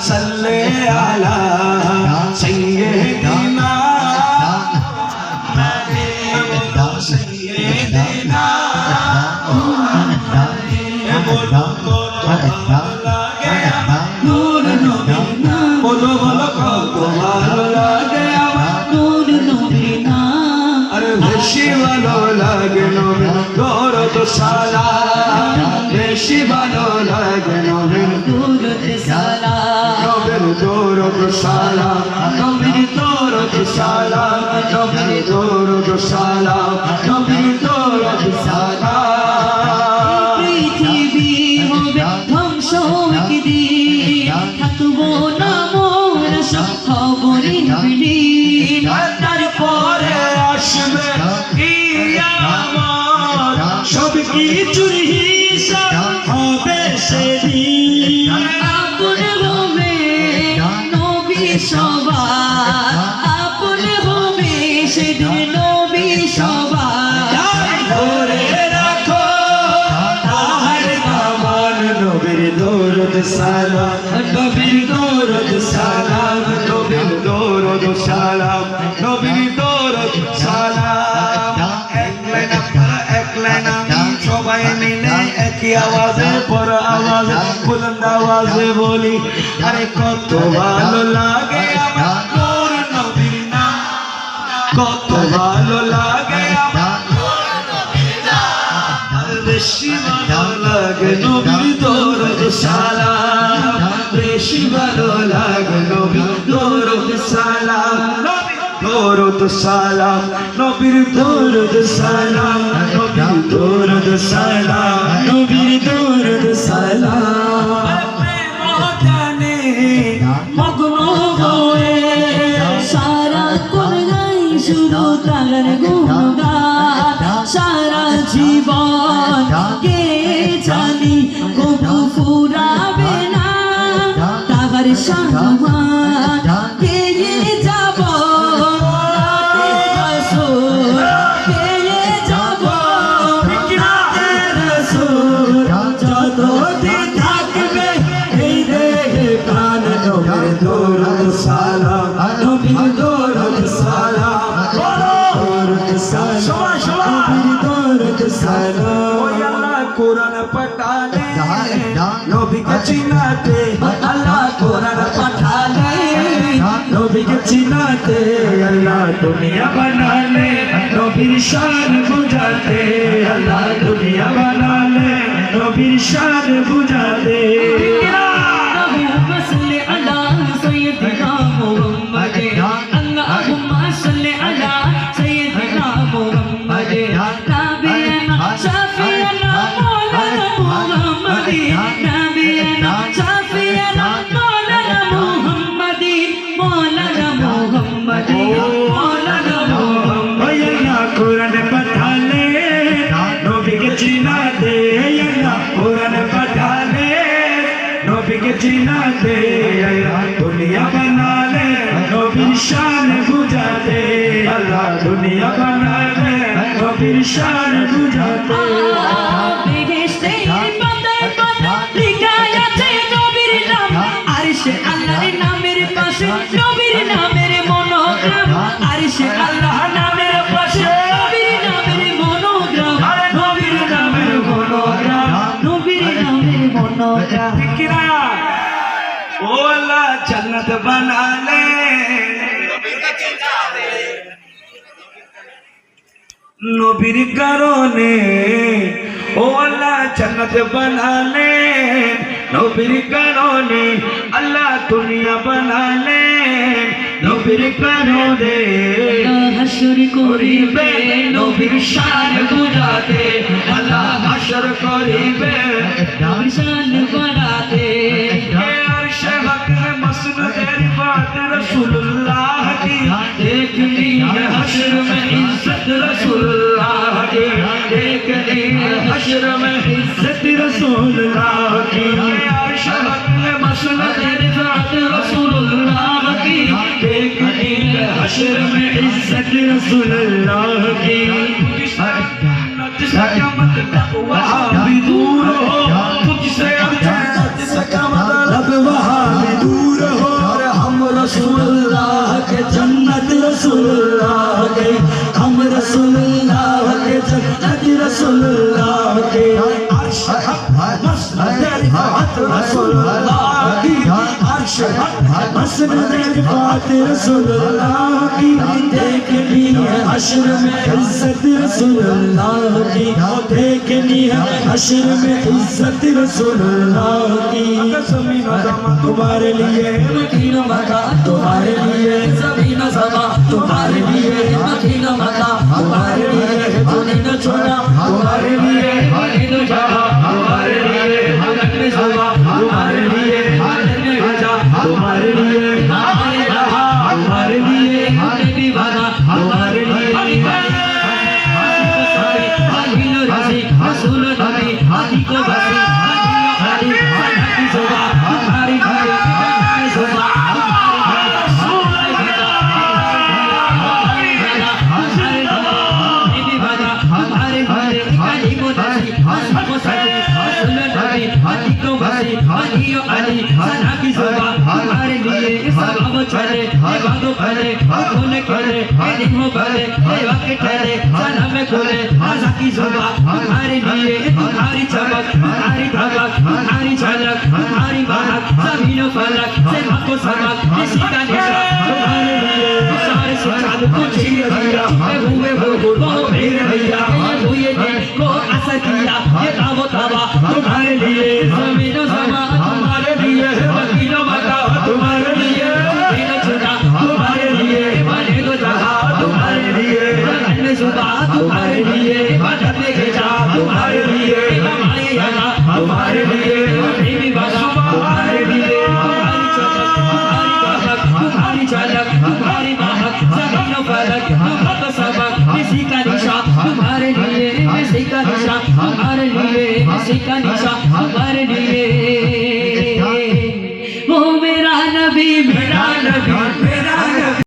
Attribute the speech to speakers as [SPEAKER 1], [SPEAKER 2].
[SPEAKER 1] सल्ले अला सय्यिदना सय्यिदना नूर नबीना बोलो बोलो को भालो लागे नूर नबीना अरे बेशी भालो लागे नबीर दौलत सालाम बेशी भालो लागे नबीर दौलत सालाम नबीर दौलत सालाम नबीर दौलत सालाम नबीर दौलत सालाम नबीर दौलत सालाम पृथ्वी হবে ধ্বংস একদিন থাকবো না মোরা সব খবরিন বিলীন তারপরে আসবে কিয়ামত সব কিছুর হিসাব হবে সেদিন আপন হবে নবী সবার আপন হবে সেদিন নবী সবার ধরে রাখো তাহার দামান নবীর দৌলত সালাম নবীর দৌলত সালাম নবীর দৌলত সালাম নবীর দৌলত সালাম এক লাইন আমি সবাই মিলে একই আওয়াজে বড় আওয়াজে বুলন্দ আওয়াজে বলি আরে কত ভালো লাগে আমার নূর নবীর নাম কত ভালো লাগে আমার নূর নবীর নাম বেশি ভালো লাগে নবীর দৌলত সালাম বেশি ভালো লাগে নবীর দৌলত সালাম দৌলত সালাম নবীর দৌলত সালাম নবীর দৌলত সালাম নবীর দৌলত সালাম মনে মগ্ন হয়ে সারা কোন গাই শুধু তার গুণগান সারা জীবন কে জানি কবু ফুরাবে না তার সম্মান পেয়ে যাব পেয়ে যাব যতদিন থাকবে এই দেহে প্রাণ নবীর দৌলত সালাম নবীর দৌলত সালাম দৌলত সালাম নবীর দৌলত সালাম ওই আল্লাহ কোরআন পাঠালে নবীকে চিনাতে আল্লাহ কোরআন পাঠালে নবীকে চিনাতে আল্লাহ দুনিয়া বানালে নবীর শান বুঝাতে আল্লাহ দুনিয়া বানালে নবীর শান বুঝাতে कुरान पढ़ाले नबी के चिनाते अल्लाह कुरान पढ़ाले नबी के चिनाते अल्लाह दुनिया बना ले नबी शान बुझाते अल्लाह दुनिया बना ले नबी शान बुझाते बेहेश्ते पते पते लिखा আছে নবীর নাম আরশে আল্লাহর নামের পাশে নবীর নামের মনোগ্রাম আরশে আল্লাহ নামের পাশে নবীর নামের মনোগ্রাম নবীর নামের মনোগ্রাম নবীর নামের মনোগ্রাম ফিকরা ও আল্লাহ জান্নাত বানালে নবীর কাছে যাবে নবীর কারণে ও আল্লাহ জান্নাত বানালে নবীর কারণে আল্লাহ দুনিয়া বানালে নবীর কারণে হাসর করিবে নবীর শান বুঝাতে আল্লাহ হাসর করিবে নবীর শান বাড়াতে আরশে হক মসনদের বাত রাসূলুল্লাহ की देख ली हश्र में इज्जत रसूलुल्लाह की देख ली हश्र में इज्जत रसूलुल्लाह की आयशा ने मसनद बात रसूलुल्लाह की देख ली हश्र में इज्जत रसूलुल्लाह की तुझसे कम तकवा भी दूर हो तुझसे हुस्न ज़िफ़ात रसूलुल्लाह की देखनी है हश्र में इज्जत रसूलुल्लाह की देखनी है हश्र में इज्जत रसूलुल्लाह की ज़मीन व ज़मा तुम्हारे लिए मकीन मका तुम्हारे लिए ज़मीन व ज़मा तुम्हारे लिए मकीन मका तुम्हारे लिए तूने न छोड़ा तुम्हारे लिए तूने न चाहा तुम्हारे लिए हलक में सुबह तुम्हारे लिए हलक में भेजा तुम्हारे लिए हमारे रहा तुम्हारे लिए हमें भी भागा तुम्हारे लिए रसूल नबी हाथी को बसी हाथी की सुबह तुम्हारे लिए सुबह अली सना की सुबह हमारे लिए सब चले बातों करे खोले करे दिन हो भले वक्त ठहरे सना में खोले आशा की सुबह हमारे लिए तुम्हारी चमक तुम्हारी धमक तुम्हारी झलक तुम्हारी महक ज़मीन फलक से को समक इसी का निशा तुम्हारे लिए सारे सुचाद को छीन दिया हुए वो फिर भैया हुए दिन को असर किया ये दावो तबा तुम्हारे लिए ज़मीन समा तुम्हारे लिए मकीनो मका तुम्हारे लिए बिना छुड़ा तुम्हारे लिए बने को जहा तुम्हारे लिए बगल में सुबह तुम्हारे लिए बदल में भेजा तुम्हारे लिए हमारे यहाँ तुम्हारे लिए भी बसा तुम्हारे लिए तुम्हारी झलक तुम्हारी महक ज़मीन फलक महक सबक किसी का निशा तुम्हारे लिए किसी का निशा हमारे लिए किसी का निशा हमारे लिए